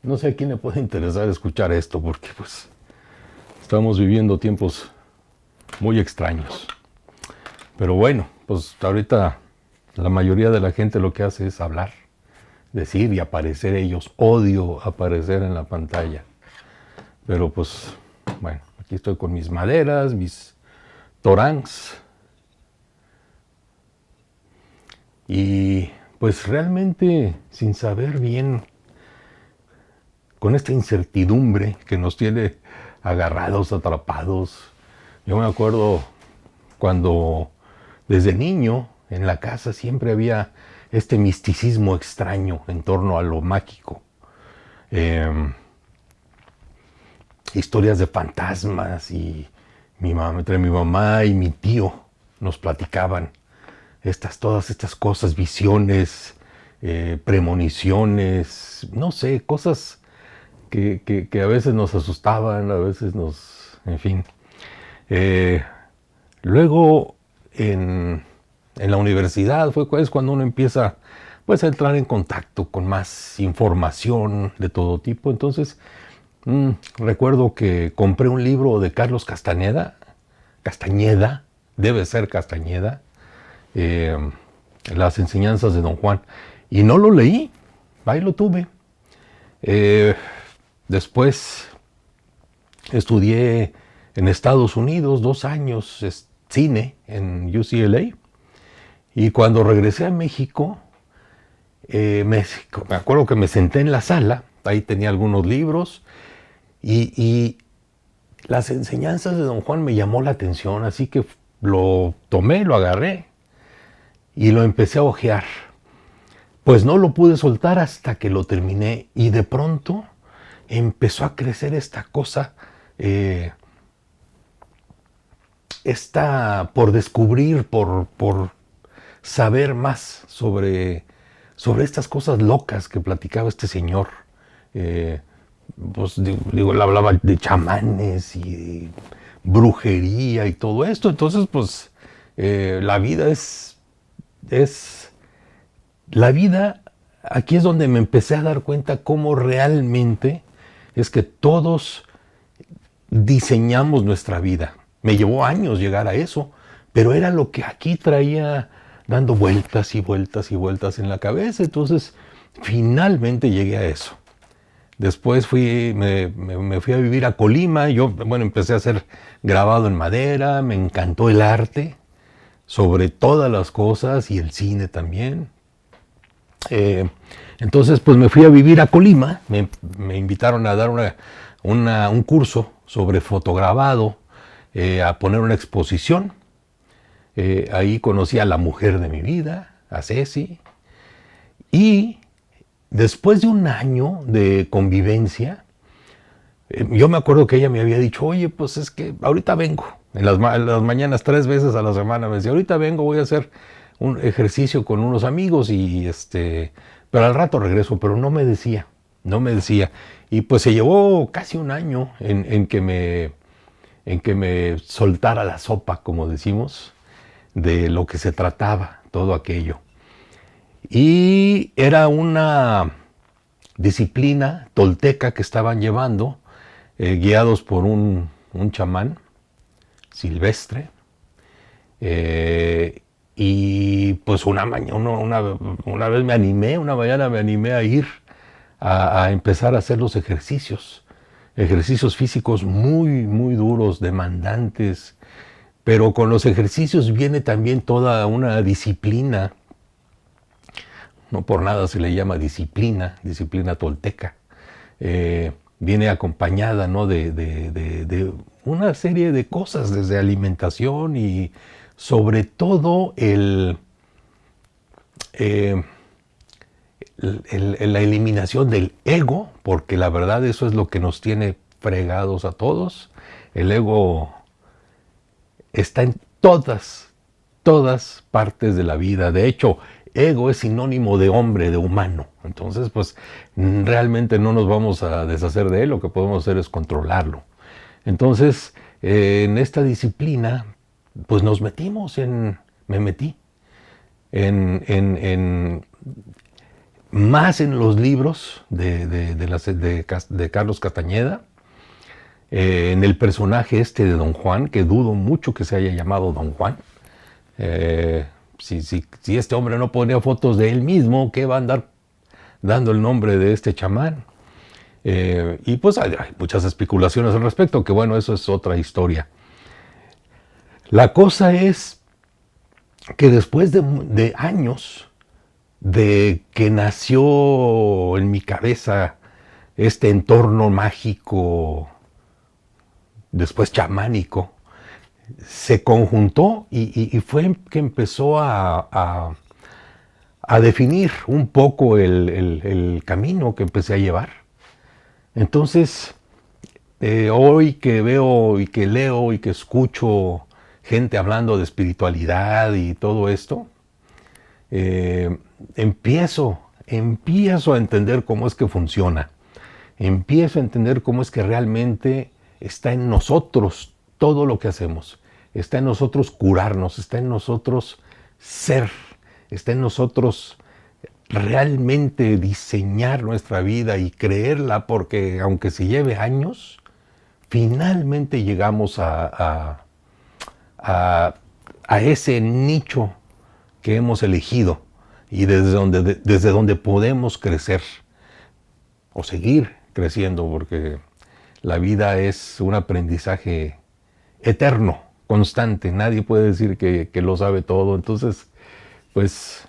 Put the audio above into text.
No sé a quién le puede interesar escuchar esto, porque pues estamos viviendo tiempos muy extraños. Pero bueno, pues ahorita la mayoría de la gente lo que hace es hablar, decir y aparecer ellos. Odio aparecer en la pantalla. Pero pues, bueno, aquí estoy con mis maderas, mis torangs. Y pues realmente sin saber bien, con esta incertidumbre que nos tiene agarrados, atrapados. Yo me acuerdo cuando desde niño en la casa siempre había este misticismo extraño en torno a lo mágico. Eh, Historias de fantasmas y entre mi mamá y mi tío nos platicaban todas estas cosas, visiones, premoniciones, no sé, cosas que a veces nos asustaban, a veces en fin. Eh, Luego en la universidad es cuando uno empieza pues a entrar en contacto con más información de todo tipo. Entonces recuerdo que compré un libro de Carlos Castañeda, debe ser Castañeda, eh, Las enseñanzas de Don Juan, y no lo leí, ahí lo tuve. Eh, Después estudié en Estados Unidos 2 años cine en UCLA, y cuando regresé a México, me acuerdo que me senté en la sala, ahí tenía algunos libros, y las enseñanzas de Don Juan me llamó la atención, así que lo tomé, lo agarré y lo empecé a hojear. Pues no lo pude soltar hasta que lo terminé, y de pronto empezó a crecer esta cosa, eh, por descubrir, por saber más sobre estas cosas locas que platicaba este señor. Eh, pues digo, él hablaba de chamanes y de brujería y todo esto. Entonces, pues la vida es la vida. Aquí es donde me empecé a dar cuenta cómo realmente es que todos diseñamos nuestra vida. Me llevó años llegar a eso, pero era lo que aquí traía dando vueltas y vueltas y vueltas en la cabeza. Entonces, finalmente llegué a eso. Después me fui a vivir a Colima. Yo, bueno, empecé a hacer grabado en madera. Me encantó el arte, sobre todas las cosas, y el cine también. Eh, entonces, pues me fui a vivir a Colima. Me invitaron a dar un curso sobre fotograbado, a poner una exposición. Ahí conocí a la mujer de mi vida, a Ceci. Y después de un año de convivencia, yo me acuerdo que ella me había dicho, oye, pues es que ahorita vengo. En las mañanas 3 veces a la semana me decía, ahorita vengo, voy a hacer un ejercicio con unos amigos pero al rato regreso. Pero no me decía. Y pues se llevó casi un año en que me soltara la sopa, como decimos, de lo que se trataba, todo aquello. Y era una disciplina tolteca que estaban llevando, guiados por un chamán silvestre. Y pues una vez una mañana me animé a ir a empezar a hacer los ejercicios físicos muy, muy duros, demandantes, pero con los ejercicios viene también toda una disciplina. No por nada se le llama disciplina tolteca. Viene acompañada, ¿no?, de una serie de cosas, desde alimentación y sobre todo eh, la eliminación del ego, porque la verdad eso es lo que nos tiene fregados a todos. El ego está en todas partes de la vida. De hecho, ego es sinónimo de hombre, de humano. Entonces, pues realmente no nos vamos a deshacer de él, lo que podemos hacer es controlarlo. Entonces, en esta disciplina, pues me metí en más en los libros de Carlos Castañeda, en el personaje este de Don Juan, que dudo mucho que se haya llamado Don Juan. Si este hombre no ponía fotos de él mismo, ¿qué va a andar dando el nombre de este chamán? Y pues hay muchas especulaciones al respecto, que bueno, eso es otra historia. La cosa es que después de años de que nació en mi cabeza este entorno mágico, después chamánico, se conjuntó y fue que empezó a definir un poco el camino que empecé a llevar. Entonces, hoy que veo y que leo y que escucho gente hablando de espiritualidad y todo esto, empiezo a entender cómo es que funciona. Empiezo a entender cómo es que realmente está en nosotros todo lo que hacemos. Está en nosotros curarnos, está en nosotros ser, está en nosotros realmente diseñar nuestra vida y creerla, porque aunque se lleve años, finalmente llegamos a ese nicho que hemos elegido y desde donde podemos crecer o seguir creciendo, porque la vida es un aprendizaje eterno, constante. Nadie puede decir que lo sabe todo. Entonces, pues